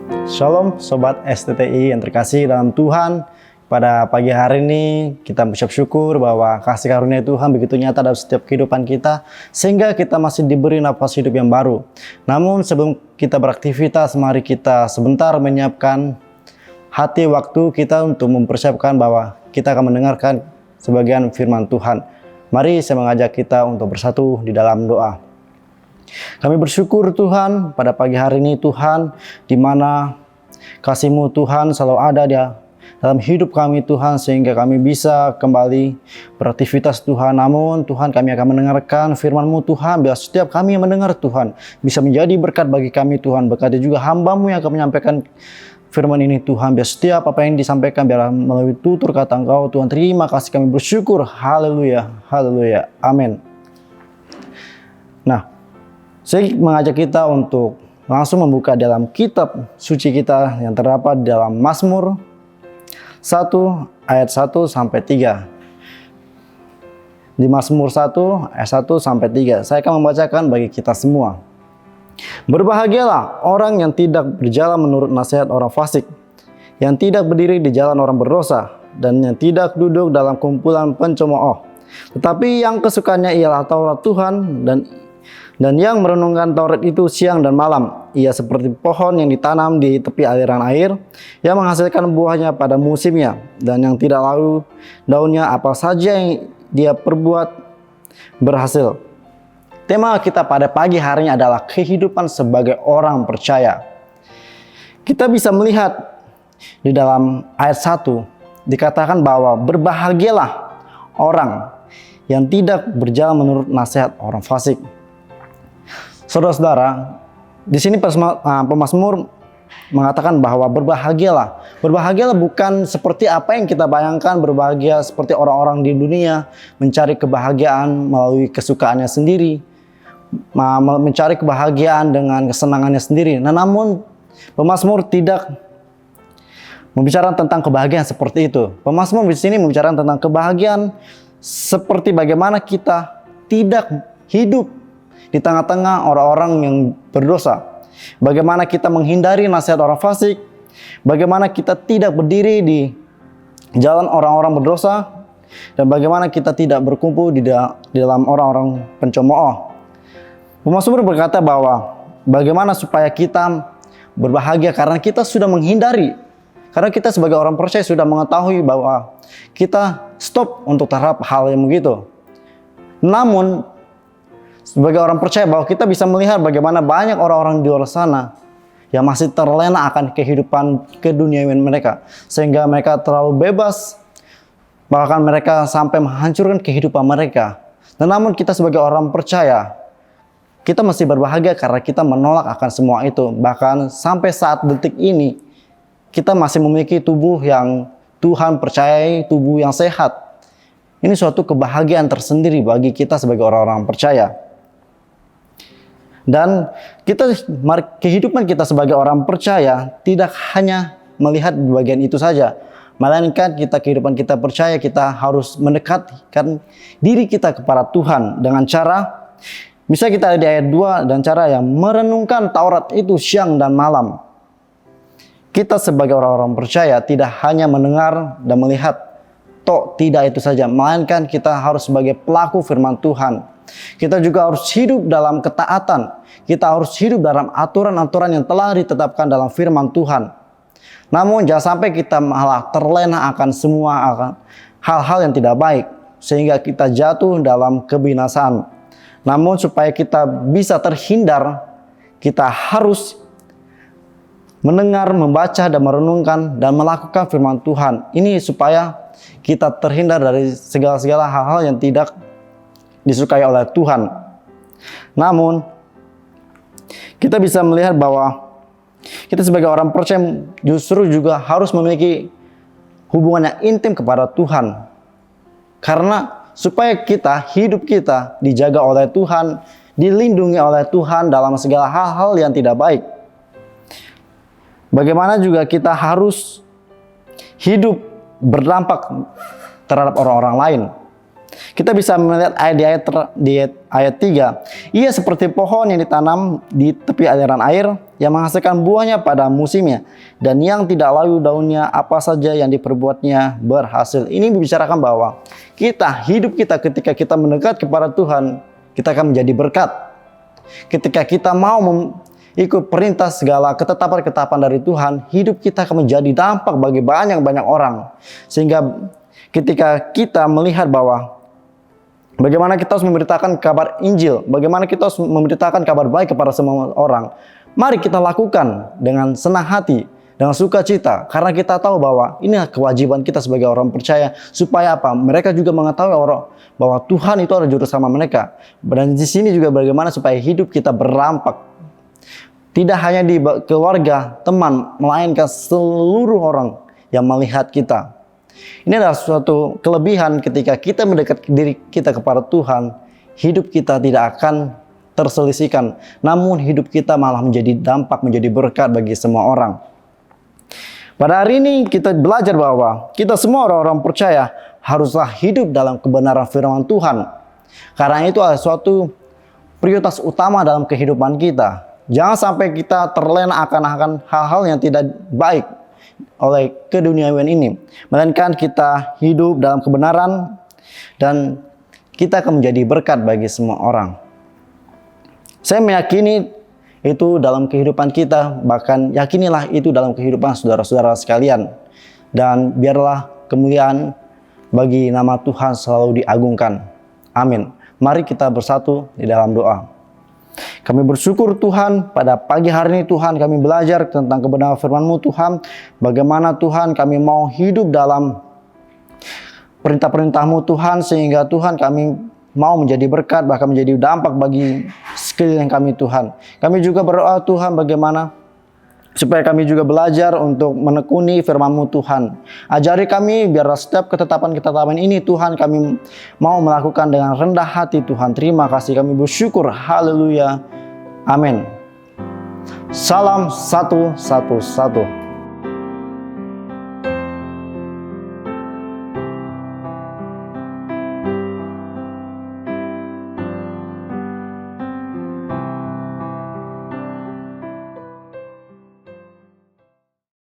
Shalom Sobat STTI yang terkasih dalam Tuhan. Pada pagi hari ini kita mengucap syukur bahwa kasih karunia Tuhan begitu nyata dalam setiap kehidupan kita, sehingga kita masih diberi nafas hidup yang baru. Namun sebelum kita beraktivitas, mari kita sebentar menyiapkan hati waktu kita untuk mempersiapkan bahwa kita akan mendengarkan sebagian firman Tuhan. Mari saya mengajak kita untuk bersatu di dalam doa. Kami bersyukur Tuhan pada pagi hari ini Tuhan, di mana kasih-Mu Tuhan selalu ada dalam hidup kami Tuhan, sehingga kami bisa kembali beraktivitas Tuhan. Namun Tuhan, kami akan mendengarkan firman-Mu Tuhan, biar setiap kami yang mendengar Tuhan bisa menjadi berkat bagi kami Tuhan. Berkati juga hamba-Mu yang akan menyampaikan firman ini Tuhan, biar setiap apa yang disampaikan biar melalui tutur kata Engkau Tuhan. Terima kasih, kami bersyukur. Haleluya, haleluya, amin. Nah, saya mengajak kita untuk langsung membuka dalam kitab suci kita yang terdapat dalam Mazmur 1 ayat 1 sampai 3. Di Mazmur 1 ayat 1 sampai 3, saya akan membacakan bagi kita semua. Berbahagialah orang yang tidak berjalan menurut nasihat orang fasik, yang tidak berdiri di jalan orang berdosa, dan yang tidak duduk dalam kumpulan pencemooh. Tetapi yang kesukaannya ialah Taurat Tuhan, dan yang merenungkan Taurat itu siang dan malam. Ia seperti pohon yang ditanam di tepi aliran air, yang menghasilkan buahnya pada musimnya, dan yang tidak layu daunnya, apa saja yang dia perbuat berhasil. Tema kita pada pagi hari ini adalah kehidupan sebagai orang percaya. Kita bisa melihat di dalam ayat 1 dikatakan bahwa berbahagialah orang yang tidak berjalan menurut nasihat orang fasik. Saudara-saudara, di sini pemazmur mengatakan bahwa berbahagialah. Berbahagialah bukan seperti apa yang kita bayangkan, berbahagia seperti orang-orang di dunia mencari kebahagiaan melalui kesukaannya sendiri, mencari kebahagiaan dengan kesenangannya sendiri. Nah, namun pemazmur tidak membicarakan tentang kebahagiaan seperti itu. Pemazmur di sini membicarakan tentang kebahagiaan seperti bagaimana kita tidak hidup di tengah-tengah orang-orang yang berdosa. Bagaimana kita menghindari nasihat orang fasik. Bagaimana kita tidak berdiri di jalan orang-orang berdosa. Dan bagaimana kita tidak berkumpul di dalam orang-orang pencemooh. Pemazmur berkata bahwa bagaimana supaya kita berbahagia karena kita sudah menghindari. Karena kita sebagai orang percaya sudah mengetahui bahwa kita stop untuk terhadap hal yang begitu. Namun sebagai orang percaya bahwa kita bisa melihat bagaimana banyak orang-orang di luar sana yang masih terlena akan kehidupan keduniawian mereka, sehingga mereka terlalu bebas, bahkan mereka sampai menghancurkan kehidupan mereka. Dan namun kita sebagai orang percaya, kita masih berbahagia karena kita menolak akan semua itu. Bahkan sampai saat detik ini, kita masih memiliki tubuh yang Tuhan percayai, tubuh yang sehat. Ini suatu kebahagiaan tersendiri bagi kita sebagai orang-orang percaya. Dan kehidupan kita sebagai orang percaya tidak hanya melihat bagian itu saja, melainkan kehidupan kita percaya, kita harus mendekatkan diri kita kepada Tuhan dengan cara, misalnya kita di ayat 2, dan cara yang merenungkan Taurat itu siang dan malam. Kita sebagai orang-orang percaya tidak hanya mendengar dan melihat, tidak itu saja, melainkan kita harus sebagai pelaku firman Tuhan. Kita juga harus hidup dalam ketaatan. Kita harus hidup dalam aturan-aturan yang telah ditetapkan dalam firman Tuhan. Namun jangan sampai kita malah terlena akan hal-hal yang tidak baik, sehingga kita jatuh dalam kebinasaan. Namun supaya kita bisa terhindar, kita harus mendengar, membaca, dan merenungkan dan melakukan firman Tuhan. Ini supaya kita terhindar dari segala hal-hal yang tidak disukai oleh Tuhan. Namun kita bisa melihat bahwa kita sebagai orang percaya justru juga harus memiliki hubungan yang intim kepada Tuhan. Karena supaya hidup kita dijaga oleh Tuhan, dilindungi oleh Tuhan dalam segala hal-hal yang tidak baik. Bagaimana juga kita harus hidup berdampak terhadap orang-orang lain. Kita bisa melihat di ayat 3, Ia seperti pohon yang ditanam di tepi aliran air, yang menghasilkan buahnya pada musimnya, dan yang tidak layu daunnya, apa saja yang diperbuatnya berhasil. Ini membicarakan bahwa hidup kita ketika kita mendekat kepada Tuhan, kita akan menjadi berkat. Ketika kita mau ikut perintah segala ketetapan-ketetapan dari Tuhan, hidup kita akan menjadi dampak bagi banyak-banyak orang. Sehingga ketika kita melihat bahwa bagaimana kita harus memberitakan kabar Injil, bagaimana kita harus memberitakan kabar baik kepada semua orang, mari kita lakukan dengan senang hati, dengan sukacita, karena kita tahu bahwa ini kewajiban kita sebagai orang percaya. Supaya apa? Mereka juga mengetahui bahwa Tuhan itu ada juru sama mereka. Dan di sini juga bagaimana supaya hidup kita berdampak, tidak hanya di keluarga, teman, melainkan seluruh orang yang melihat kita. Ini adalah suatu kelebihan ketika kita mendekat diri kita kepada Tuhan. Hidup kita tidak akan terselisihkan, namun hidup kita malah menjadi dampak, menjadi berkat bagi semua orang. Pada hari ini kita belajar bahwa kita semua orang-orang percaya haruslah hidup dalam kebenaran firman Tuhan. Karena itu adalah suatu prioritas utama dalam kehidupan kita. Jangan sampai kita terlena akan hal-hal yang tidak baik oleh keduniawian ini, melainkan kita hidup dalam kebenaran dan kita akan menjadi berkat bagi semua orang. Saya meyakini itu dalam kehidupan kita, bahkan yakinilah itu dalam kehidupan saudara-saudara sekalian. Dan biarlah kemuliaan bagi nama Tuhan selalu diagungkan. Amin. Mari kita bersatu di dalam doa. Kami bersyukur Tuhan, pada pagi hari ini Tuhan kami belajar tentang kebenaran firman-Mu Tuhan. Bagaimana Tuhan kami mau hidup dalam perintah-perintah-Mu Tuhan, sehingga Tuhan kami mau menjadi berkat, bahkan menjadi dampak bagi sekeliling kami Tuhan. Kami juga berdoa Tuhan bagaimana supaya kami juga belajar untuk menekuni firman-Mu Tuhan. Ajari kami biar setiap ketetapan-ketetapan ini Tuhan kami mau melakukan dengan rendah hati Tuhan. Terima kasih, kami bersyukur. Haleluya. Amin. Salam 111.